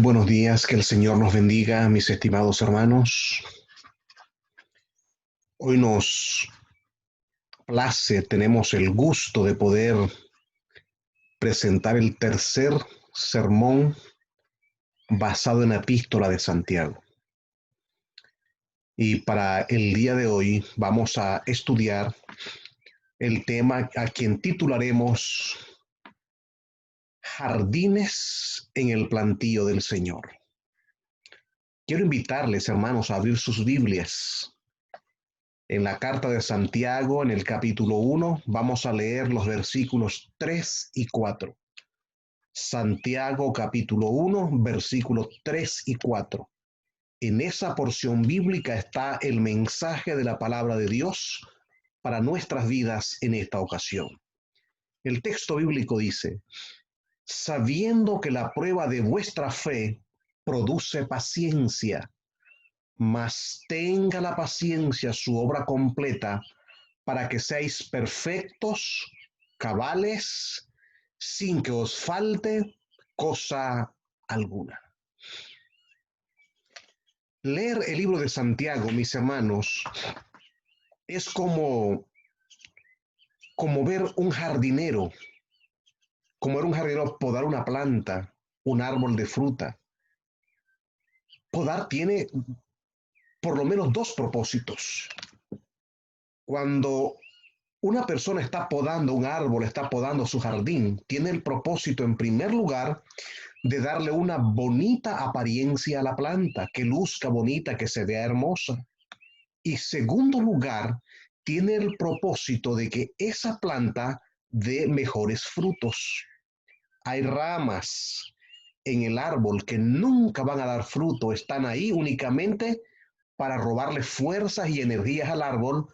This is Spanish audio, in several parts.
Buenos días, que el Señor nos bendiga, mis estimados hermanos. Hoy nos place, tenemos el gusto de poder presentar el tercer sermón basado en la epístola de Santiago. Y para el día de hoy vamos a estudiar el tema a quien titularemos Jardines en el plantío del Señor. Quiero invitarles, hermanos, a abrir sus Biblias. En la carta de Santiago, en el capítulo 1, vamos a leer los versículos 3 y 4. Santiago capítulo 1, versículos 3 y 4. En esa porción bíblica está el mensaje de la palabra de Dios para nuestras vidas en esta ocasión. El texto bíblico dice: sabiendo que la prueba de vuestra fe produce paciencia, mas tenga la paciencia su obra completa, para que seáis perfectos, cabales, sin que os falte cosa alguna. Leer el libro de Santiago, mis hermanos, es como ver un jardinero, como ver un jardinero podar una planta, un árbol de fruta. Podar tiene por lo menos dos propósitos. Cuando una persona está podando un árbol, está podando su jardín, tiene el propósito, en primer lugar, de darle una bonita apariencia a la planta, que luzca bonita, que se vea hermosa. Y segundo lugar, tiene el propósito de que esa planta dé mejores frutos. Hay ramas en el árbol que nunca van a dar fruto, están ahí únicamente para robarle fuerzas y energías al árbol,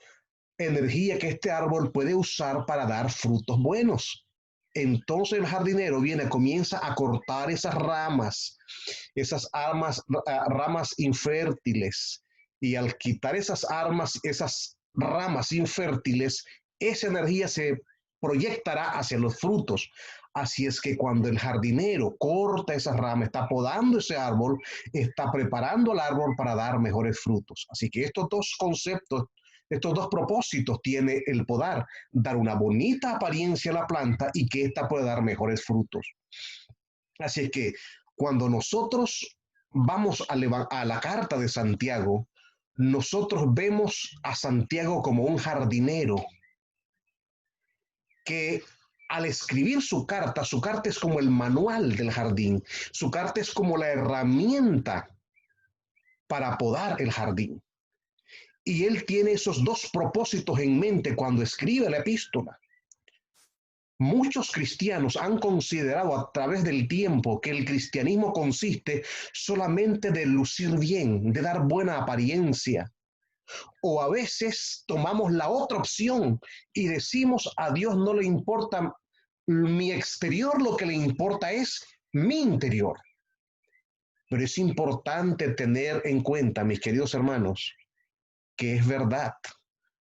energía que este árbol puede usar para dar frutos buenos. Entonces el jardinero viene, comienza a cortar esas ramas infértiles, y al quitar esas ramas infértiles, esa energía se proyectará hacia los frutos. Así es que cuando el jardinero corta esas ramas, está podando ese árbol, está preparando el árbol para dar mejores frutos. Así que estos dos conceptos, estos dos propósitos tiene el podar: dar una bonita apariencia a la planta y que ésta pueda dar mejores frutos. Así es que cuando nosotros vamos a la carta de Santiago, nosotros vemos a Santiago como un jardinero que, al escribir su carta es como el manual del jardín, su carta es como la herramienta para podar el jardín. Y él tiene esos dos propósitos en mente cuando escribe la epístola. Muchos cristianos han considerado a través del tiempo que el cristianismo consiste solamente de lucir bien, de dar buena apariencia. O a veces tomamos la otra opción y decimos: a Dios no le importa mi exterior, lo que le importa es mi interior. Pero es importante tener en cuenta, mis queridos hermanos, que es verdad.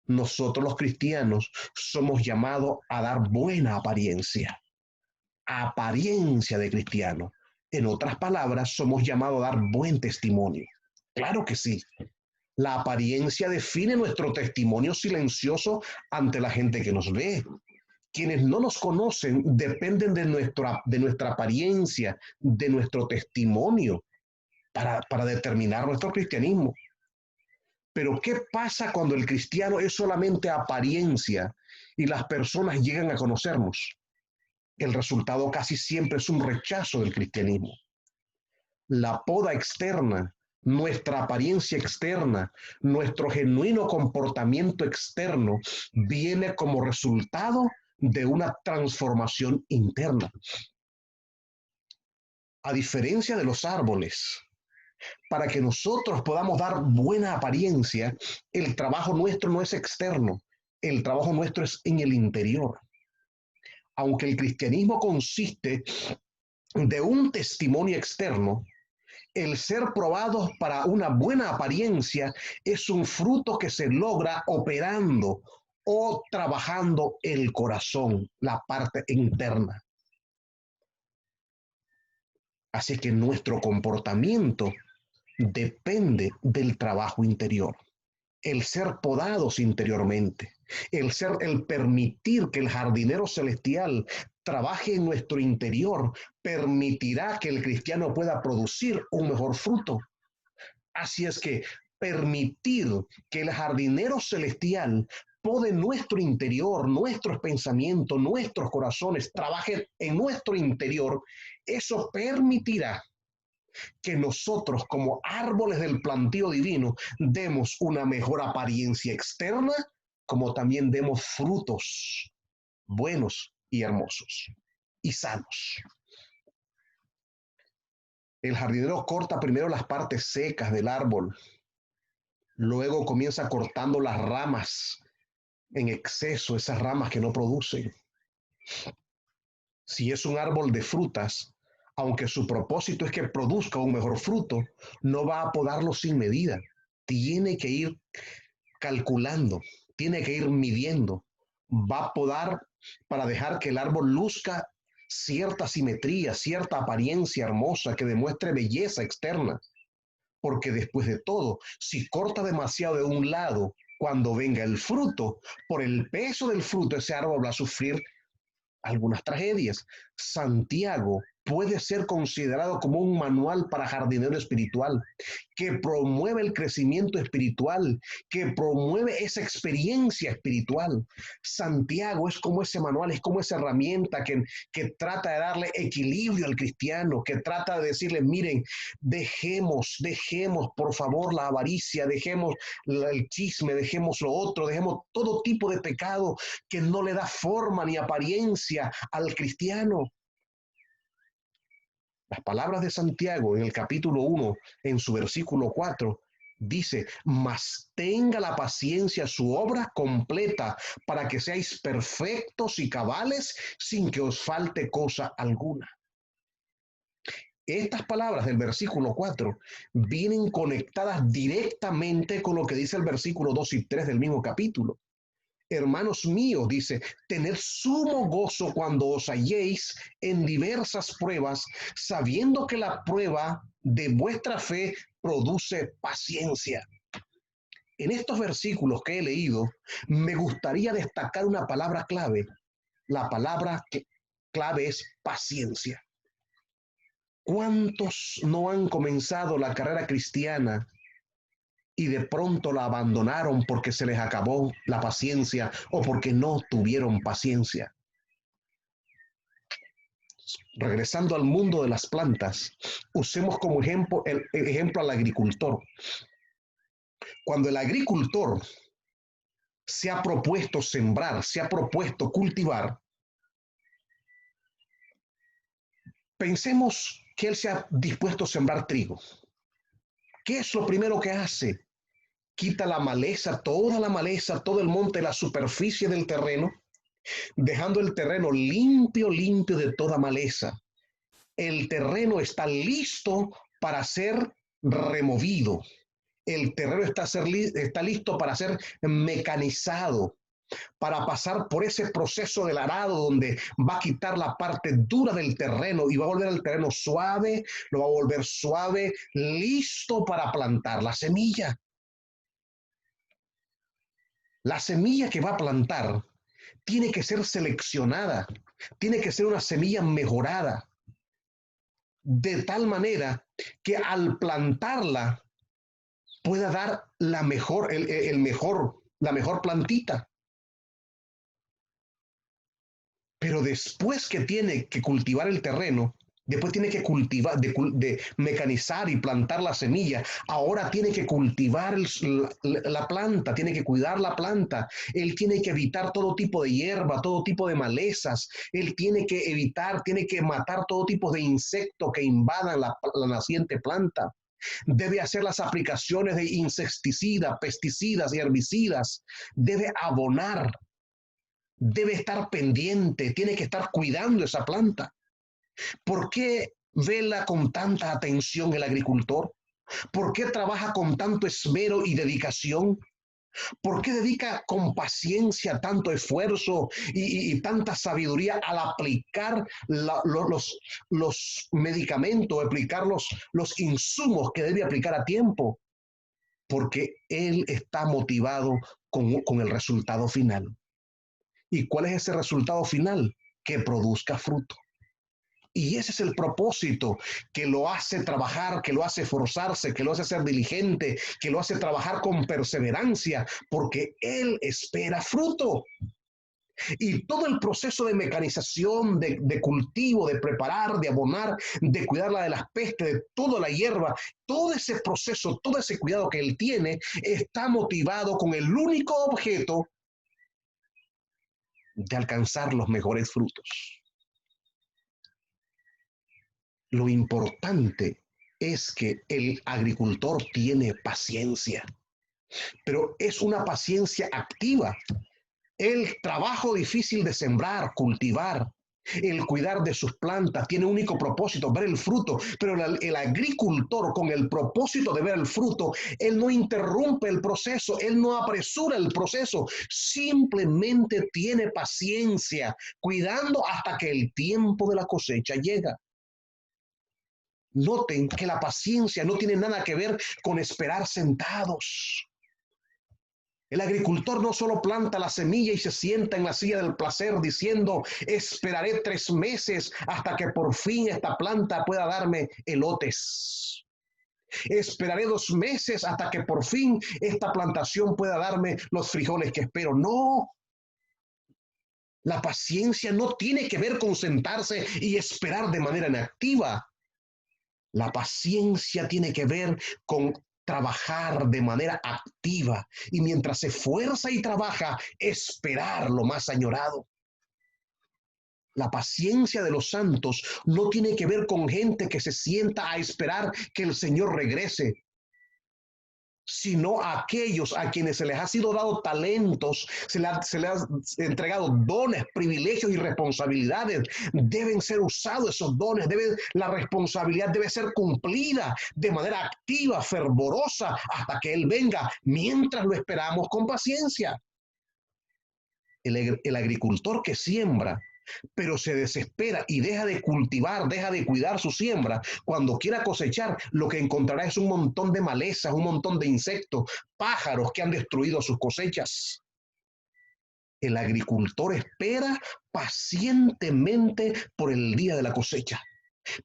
Nosotros los cristianos somos llamados a dar buena apariencia de cristiano. En otras palabras, somos llamados a dar buen testimonio. Claro que sí. La apariencia define nuestro testimonio silencioso ante la gente que nos ve. Quienes no nos conocen dependen de nuestra apariencia, de nuestro testimonio para determinar nuestro cristianismo. Pero ¿qué pasa cuando el cristiano es solamente apariencia y las personas llegan a conocernos? El resultado casi siempre es un rechazo del cristianismo. La poda externa, nuestra apariencia externa, nuestro genuino comportamiento externo viene como resultado de una transformación interna. A diferencia de los árboles, para que nosotros podamos dar buena apariencia, el trabajo nuestro no es externo, el trabajo nuestro es en el interior. Aunque el cristianismo consiste de un testimonio externo, el ser probados para una buena apariencia es un fruto que se logra operando o trabajando el corazón, la parte interna. Así que nuestro comportamiento depende del trabajo interior, el ser podados interiormente, el permitir que el jardinero celestial trabaje en nuestro interior, permitirá que el cristiano pueda producir un mejor fruto. Así es que permitir que el jardinero celestial pode nuestro interior, nuestros pensamientos, nuestros corazones, trabajen en nuestro interior, eso permitirá que nosotros como árboles del plantío divino demos una mejor apariencia externa, como también demos frutos buenos y hermosos y sanos. El jardinero corta primero las partes secas del árbol, luego comienza cortando las ramas en exceso, esas ramas que no producen. Si es un árbol de frutas, aunque su propósito es que produzca un mejor fruto, no va a podarlo sin medida. Tiene que ir calculando, tiene que ir midiendo. Va a podar para dejar que el árbol luzca cierta simetría, cierta apariencia hermosa que demuestre belleza externa. Porque después de todo, si corta demasiado de un lado, cuando venga el fruto, por el peso del fruto, ese árbol va a sufrir algunas tragedias. Santiago puede ser considerado como un manual para jardinero espiritual, que promueve el crecimiento espiritual, que promueve esa experiencia espiritual. Santiago es como ese manual, es como esa herramienta que trata de darle equilibrio al cristiano, que trata de decirle, miren, dejemos, por favor, la avaricia, dejemos el chisme, dejemos lo otro, dejemos todo tipo de pecado que no le da forma ni apariencia al cristiano. Las palabras de Santiago en el capítulo 1, en su versículo 4, dice, mas tenga la paciencia su obra completa para que seáis perfectos y cabales sin que os falte cosa alguna. Estas palabras del versículo 4 vienen conectadas directamente con lo que dice el versículo 2 y 3 del mismo capítulo. Hermanos míos, dice, tened sumo gozo cuando os halléis en diversas pruebas, sabiendo que la prueba de vuestra fe produce paciencia. En estos versículos que he leído, me gustaría destacar una palabra clave. La palabra clave es paciencia. ¿Cuántos no han comenzado la carrera cristiana y de pronto la abandonaron porque se les acabó la paciencia o porque no tuvieron paciencia? Regresando al mundo de las plantas, usemos como ejemplo al agricultor. Cuando el agricultor se ha propuesto sembrar, se ha propuesto cultivar, pensemos que él se ha dispuesto a sembrar trigo. ¿Qué es lo primero que hace? Quita la maleza, todo el monte, la superficie del terreno, dejando el terreno limpio de toda maleza. El terreno está listo para ser removido. El terreno está listo para ser mecanizado, para pasar por ese proceso del arado donde va a quitar la parte dura del terreno y va a volver el terreno suave, lo va a volver suave, listo para plantar la semilla. La semilla que va a plantar tiene que ser seleccionada, tiene que ser una semilla mejorada, de tal manera que al plantarla pueda dar la mejor plantita. Pero después que tiene que cultivar el terreno, después tiene que cultivar, de mecanizar y plantar la semilla, ahora tiene que cultivar la planta, tiene que cuidar la planta, él tiene que evitar todo tipo de hierba, todo tipo de malezas, él tiene que evitar, tiene que matar todo tipo de insectos que invadan la naciente planta. Debe hacer las aplicaciones de insecticidas, pesticidas y herbicidas, debe abonar, debe estar pendiente, tiene que estar cuidando esa planta. ¿Por qué vela con tanta atención el agricultor? ¿Por qué trabaja con tanto esmero y dedicación? ¿Por qué dedica con paciencia tanto esfuerzo y tanta sabiduría al aplicar los medicamentos, aplicar los insumos que debe aplicar a tiempo? Porque él está motivado con el resultado final. ¿Y cuál es ese resultado final? Que produzca fruto. Y ese es el propósito que lo hace trabajar, que lo hace esforzarse, que lo hace ser diligente, que lo hace trabajar con perseverancia, porque él espera fruto. Y todo el proceso de mecanización, de cultivo, de preparar, de abonar, de cuidarla de las pestes, de toda la hierba, todo ese proceso, todo ese cuidado que él tiene, está motivado con el único objeto de alcanzar los mejores frutos. Lo importante es que el agricultor tiene paciencia, pero es una paciencia activa. El trabajo difícil de sembrar, cultivar, el cuidar de sus plantas, tiene un único propósito, ver el fruto, pero el agricultor con el propósito de ver el fruto, él no interrumpe el proceso, él no apresura el proceso, simplemente tiene paciencia, cuidando hasta que el tiempo de la cosecha llega. Noten que la paciencia no tiene nada que ver con esperar sentados. El agricultor no solo planta la semilla y se sienta en la silla del placer diciendo, esperaré 3 meses hasta que por fin esta planta pueda darme elotes. Esperaré 2 meses hasta que por fin esta plantación pueda darme los frijoles que espero. No. La paciencia no tiene que ver con sentarse y esperar de manera inactiva. La paciencia tiene que ver con trabajar de manera activa y mientras se esfuerza y trabaja, esperar lo más añorado. La paciencia de los santos no tiene que ver con gente que se sienta a esperar que el Señor regrese, sino a aquellos a quienes se les ha sido dado talentos, se les ha entregado dones, privilegios y responsabilidades. Deben ser usados esos dones, la responsabilidad debe ser cumplida de manera activa, fervorosa, hasta que Él venga, mientras lo esperamos con paciencia. El agricultor que siembra, pero se desespera y deja de cultivar, deja de cuidar su siembra, cuando quiera cosechar, lo que encontrará es un montón de malezas, un montón de insectos, pájaros que han destruido sus cosechas. El agricultor espera pacientemente por el día de la cosecha,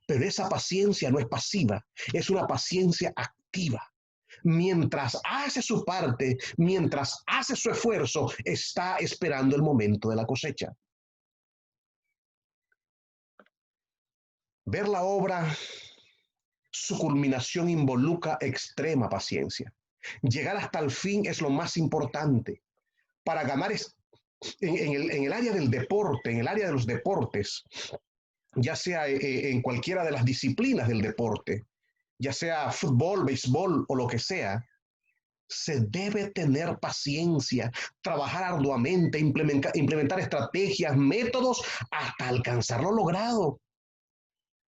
pero esa paciencia no es pasiva, es una paciencia activa. Mientras hace su parte, mientras hace su esfuerzo, está esperando el momento de la cosecha. Ver la obra, su culminación involucra extrema paciencia. Llegar hasta el fin es lo más importante. Para ganar en el área del deporte, en el área de los deportes, ya sea en cualquiera de las disciplinas del deporte, ya sea fútbol, béisbol o lo que sea, se debe tener paciencia, trabajar arduamente, implementar estrategias, métodos, hasta alcanzar lo logrado,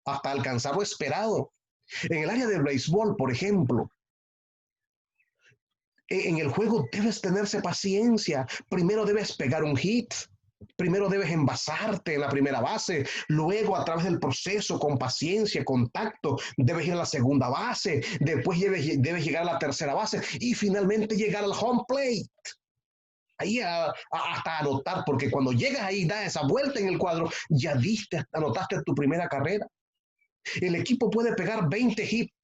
hasta alcanzar lo esperado. En el área del béisbol, por ejemplo, en el juego debes tenerse paciencia. Primero debes pegar un hit. Primero debes envasarte en la primera base, luego a través del proceso, con paciencia, contacto, debes ir a la segunda base, después debes llegar a la tercera base y finalmente llegar al home plate. Ahí hasta anotar, porque cuando llegas ahí, das esa vuelta en el cuadro, ya anotaste tu primera carrera. El equipo puede pegar 20 hits,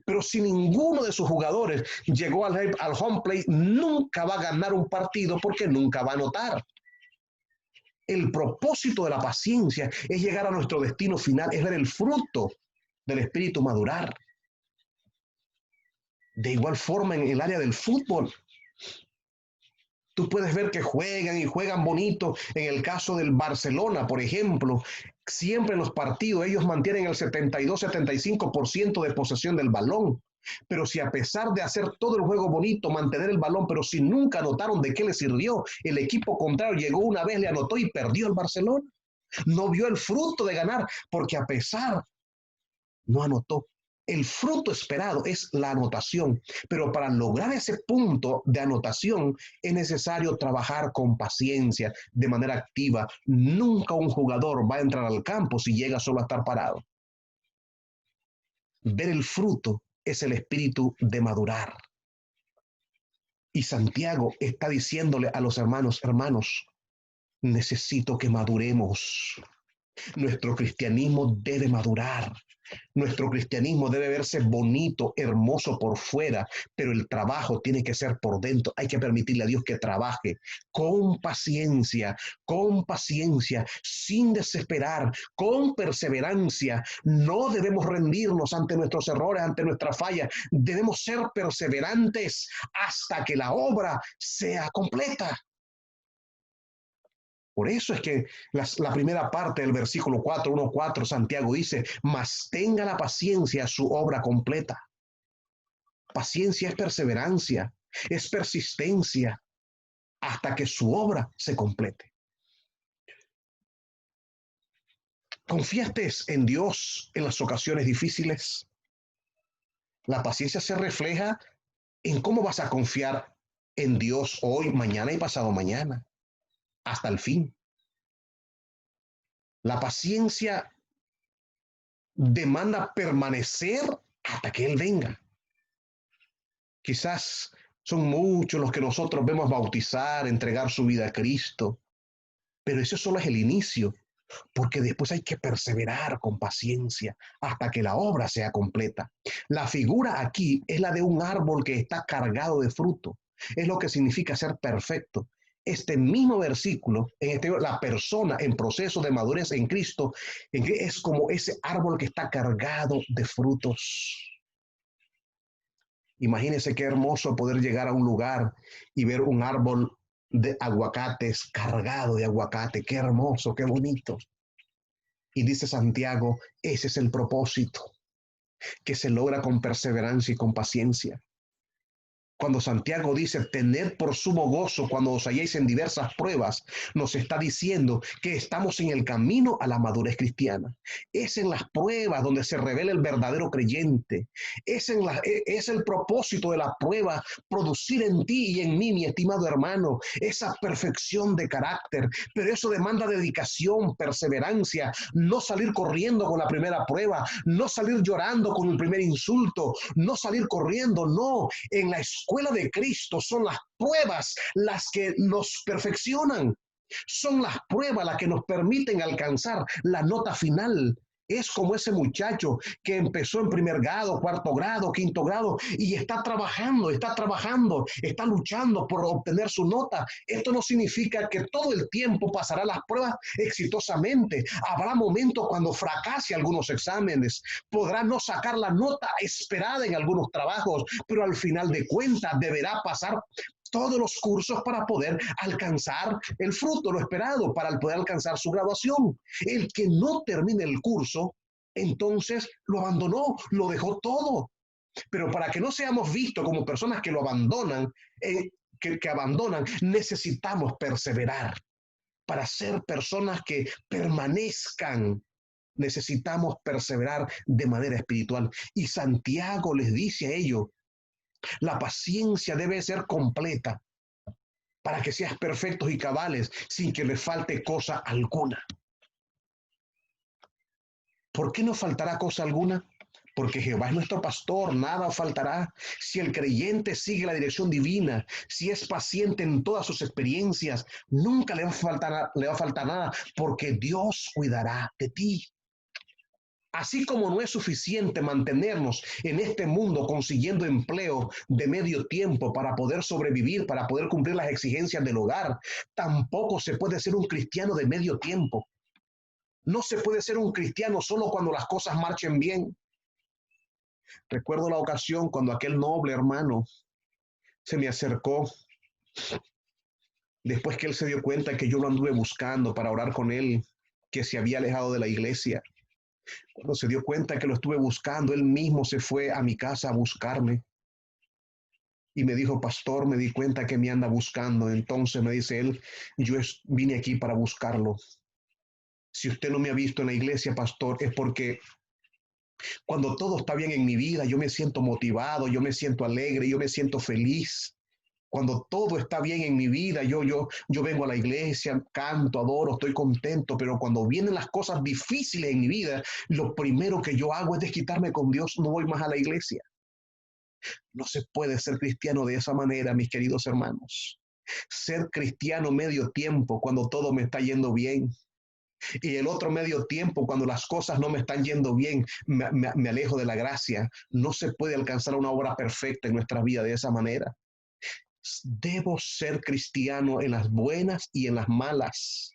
pero si ninguno de sus jugadores llegó al home plate, nunca va a ganar un partido porque nunca va a anotar. El propósito de la paciencia es llegar a nuestro destino final, es ver el fruto del espíritu madurar. De igual forma en el área del fútbol, tú puedes ver que juegan y juegan bonito. En el caso del Barcelona, por ejemplo, siempre en los partidos ellos mantienen el 72-75% de posesión del balón. Pero si a pesar de hacer todo el juego bonito, mantener el balón, pero si nunca notaron de qué le sirvió, el equipo contrario llegó una vez, le anotó y perdió el Barcelona. No vio el fruto de ganar, porque a pesar, no anotó. El fruto esperado es la anotación, pero para lograr ese punto de anotación es necesario trabajar con paciencia, de manera activa. Nunca un jugador va a entrar al campo si llega solo a estar parado. Ver el fruto es el espíritu de madurar. Y Santiago está diciéndole a los hermanos, hermanos, necesito que maduremos. Nuestro cristianismo debe madurar. Nuestro cristianismo debe verse bonito, hermoso por fuera, pero el trabajo tiene que ser por dentro. Hay que permitirle a Dios que trabaje con paciencia, sin desesperar, con perseverancia. No debemos rendirnos ante nuestros errores, ante nuestras fallas. Debemos ser perseverantes hasta que la obra sea completa. Por eso es que la primera parte del versículo 4, 1:4, Santiago dice, mas tenga la paciencia su obra completa. Paciencia es perseverancia, es persistencia, hasta que su obra se complete. ¿Confiaste en Dios en las ocasiones difíciles? La paciencia se refleja en cómo vas a confiar en Dios hoy, mañana y pasado mañana, hasta el fin. La paciencia demanda permanecer hasta que Él venga. Quizás son muchos los que nosotros vemos bautizar, entregar su vida a Cristo, pero eso solo es el inicio, porque después hay que perseverar con paciencia hasta que la obra sea completa. La figura aquí es la de un árbol que está cargado de fruto, es lo que significa ser perfecto. Este mismo versículo, la persona en proceso de madurez en Cristo, es como ese árbol que está cargado de frutos. Imagínense qué hermoso poder llegar a un lugar y ver un árbol de aguacates cargado de aguacate. Qué hermoso, qué bonito. Y dice Santiago, ese es el propósito, que se logra con perseverancia y con paciencia. Cuando Santiago dice, tened por sumo gozo cuando os halléis en diversas pruebas, nos está diciendo que estamos en el camino a la madurez cristiana. Es en las pruebas donde se revela el verdadero creyente. Es el propósito de la prueba, producir en ti y en mí, mi estimado hermano, esa perfección de carácter. Pero eso demanda dedicación, perseverancia, no salir corriendo con la primera prueba, no salir llorando con el primer insulto, no salir corriendo, no. En la escuela de Cristo son las pruebas las que nos perfeccionan. Son las pruebas las que nos permiten alcanzar la nota final. Es como ese muchacho que empezó en primer grado, cuarto grado, quinto grado y está trabajando, está luchando por obtener su nota. Esto no significa que todo el tiempo pasará las pruebas exitosamente. Habrá momentos cuando fracase algunos exámenes, podrá no sacar la nota esperada en algunos trabajos, pero al final de cuentas deberá pasar todos los cursos para poder alcanzar el fruto, lo esperado, para poder alcanzar su graduación. El que no termine el curso, entonces lo abandonó, lo dejó todo. Pero para que no seamos vistos como personas que lo abandonan, que abandonan, necesitamos perseverar. Para ser personas que permanezcan, necesitamos perseverar de manera espiritual. Y Santiago les dice a ellos, la paciencia debe ser completa para que seas perfectos y cabales sin que les falte cosa alguna. ¿Por qué no faltará cosa alguna? Porque Jehová es nuestro pastor, nada faltará. Si el creyente sigue la dirección divina, si es paciente en todas sus experiencias, nunca le va a faltar nada, porque Dios cuidará de ti. Así como no es suficiente mantenernos en este mundo consiguiendo empleo de medio tiempo para poder sobrevivir, para poder cumplir las exigencias del hogar, tampoco se puede ser un cristiano de medio tiempo. No se puede ser un cristiano solo cuando las cosas marchen bien. Recuerdo la ocasión cuando aquel noble hermano se me acercó después que él se dio cuenta que yo lo anduve buscando para orar con él, que se había alejado de la iglesia. Cuando se dio cuenta que lo estuve buscando, él mismo se fue a mi casa a buscarme. Y me dijo, pastor, me di cuenta que me anda buscando. Entonces me dice él, yo vine aquí para buscarlo. Si usted no me ha visto en la iglesia, pastor, es porque Cuando todo está bien en mi vida, yo me siento motivado, yo me siento alegre, yo me siento feliz. Cuando todo está bien en mi vida, yo vengo a la iglesia, canto, adoro, estoy contento, pero cuando vienen las cosas difíciles en mi vida, lo primero que yo hago es desquitarme con Dios, no voy más a la iglesia. No se puede ser cristiano de esa manera, mis queridos hermanos. Ser cristiano medio tiempo cuando todo me está yendo bien. Y el otro medio tiempo, cuando las cosas no me están yendo bien, me alejo de la gracia. No se puede alcanzar una obra perfecta en nuestra vida de esa manera. Debo ser cristiano en las buenas y en las malas.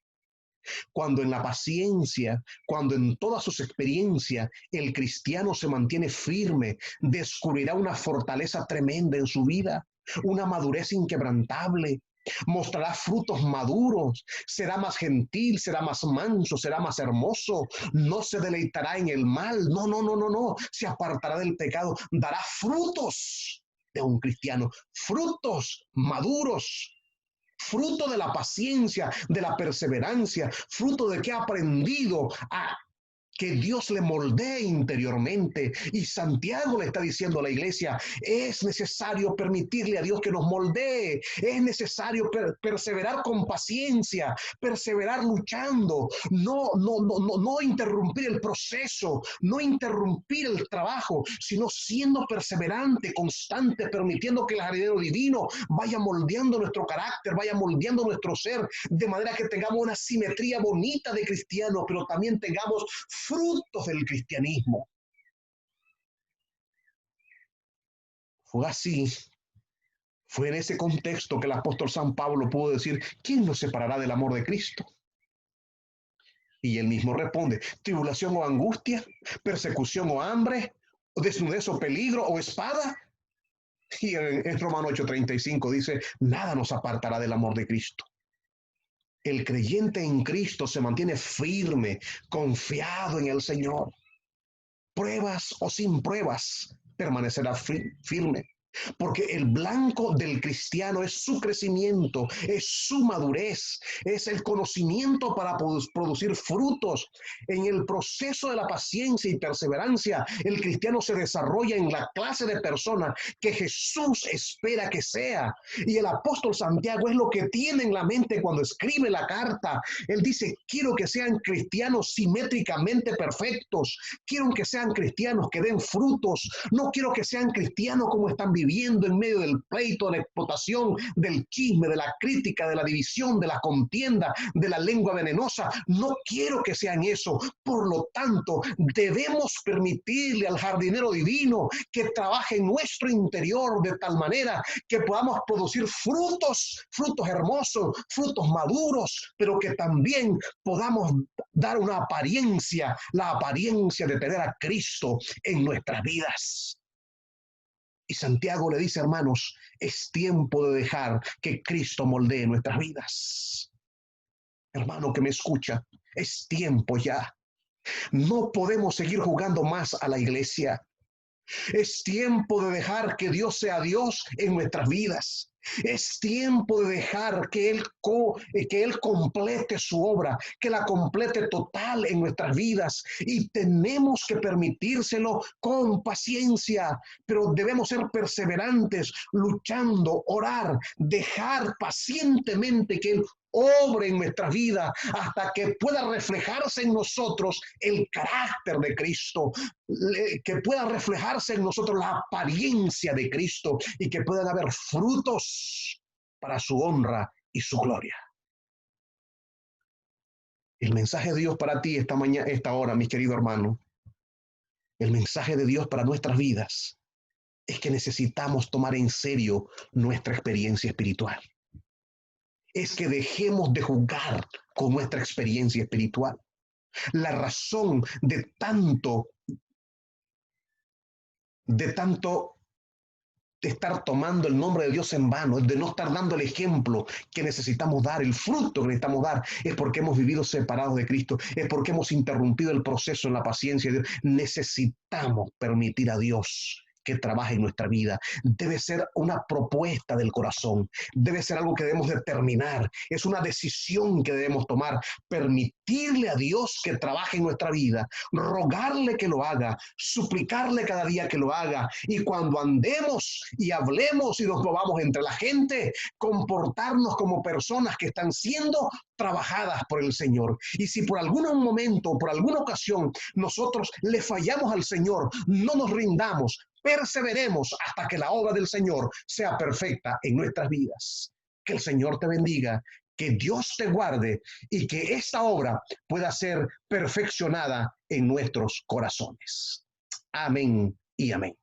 Cuando en la paciencia, cuando en todas sus experiencias el cristiano se mantiene firme, descubrirá una fortaleza tremenda en su vida, una madurez inquebrantable. Mostrará frutos maduros, será más gentil, será más manso, será más hermoso, no se deleitará en el mal, no, se apartará del pecado, dará frutos de un cristiano, frutos maduros, fruto de la paciencia, de la perseverancia, fruto de que ha aprendido a que Dios le moldee interiormente. Y Santiago le está diciendo a la iglesia, es necesario permitirle a Dios que nos moldee, es necesario perseverar con paciencia, perseverar luchando, no interrumpir el proceso, no interrumpir el trabajo, sino siendo perseverante, constante, permitiendo que el jardinero divino vaya moldeando nuestro carácter, vaya moldeando nuestro ser, de manera que tengamos una simetría bonita de cristianos, pero también tengamos frutos del cristianismo. Fue así, fue en ese contexto que el apóstol San Pablo pudo decir, ¿quién nos separará del amor de Cristo? Y él mismo responde, tribulación o angustia, persecución o hambre, o desnudez o peligro o espada. Y en Romanos 8:35 dice, nada nos apartará del amor de Cristo. El creyente en Cristo se mantiene firme, confiado en el Señor. Pruebas o sin pruebas, permanecerá firme. Porque el blanco del cristiano es su crecimiento, es su madurez, es el conocimiento para producir frutos. En el proceso de la paciencia y perseverancia, el cristiano se desarrolla en la clase de persona que Jesús espera que sea. Y el apóstol Santiago es lo que tiene en la mente cuando escribe la carta. Él dice, quiero que sean cristianos simétricamente perfectos, quiero que sean cristianos que den frutos, no quiero que sean cristianos como están viviendo en medio del pleito, de la explotación, del chisme, de la crítica, de la división, de la contienda, de la lengua venenosa. No quiero que sean eso. Por lo tanto, debemos permitirle al jardinero divino que trabaje en nuestro interior de tal manera que podamos producir frutos, frutos hermosos, frutos maduros, pero que también podamos dar una apariencia, la apariencia de tener a Cristo en nuestras vidas. Y Santiago le dice, hermanos, es tiempo de dejar que Cristo moldee nuestras vidas. Hermano que me escucha, es tiempo ya. No podemos seguir jugando más a la iglesia. Es tiempo de dejar que Dios sea Dios en nuestras vidas. Es tiempo de dejar que Él complete su obra, que la complete total en nuestras vidas. Y tenemos que permitírselo con paciencia, pero debemos ser perseverantes, luchando, orar, dejar pacientemente que Él obre en nuestra vida hasta que pueda reflejarse en nosotros el carácter de Cristo, que pueda reflejarse en nosotros la apariencia de Cristo y que puedan haber frutos para su honra y su gloria. El mensaje de Dios para ti esta mañana, esta hora, mi querido hermano, el mensaje de Dios para nuestras vidas es que necesitamos tomar en serio nuestra experiencia espiritual. Es que dejemos de jugar con nuestra experiencia espiritual. La razón de tanto de estar tomando el nombre de Dios en vano, de no estar dando el ejemplo que necesitamos dar, el fruto que necesitamos dar, es porque hemos vivido separados de Cristo, es porque hemos interrumpido el proceso en la paciencia de Dios. Necesitamos permitir a Dios que trabaje en nuestra vida. Debe ser una propuesta del corazón, debe ser algo que debemos determinar, es una decisión que debemos tomar, permitirle a Dios que trabaje en nuestra vida, rogarle que lo haga, suplicarle cada día que lo haga, y cuando andemos y hablemos y nos movamos entre la gente, comportarnos como personas que están siendo trabajadas por el Señor. Y si por algún momento, por alguna ocasión, nosotros le fallamos al Señor, no nos rindamos, perseveremos hasta que la obra del Señor sea perfecta en nuestras vidas. Que el Señor te bendiga, que Dios te guarde y que esta obra pueda ser perfeccionada en nuestros corazones. Amén y amén.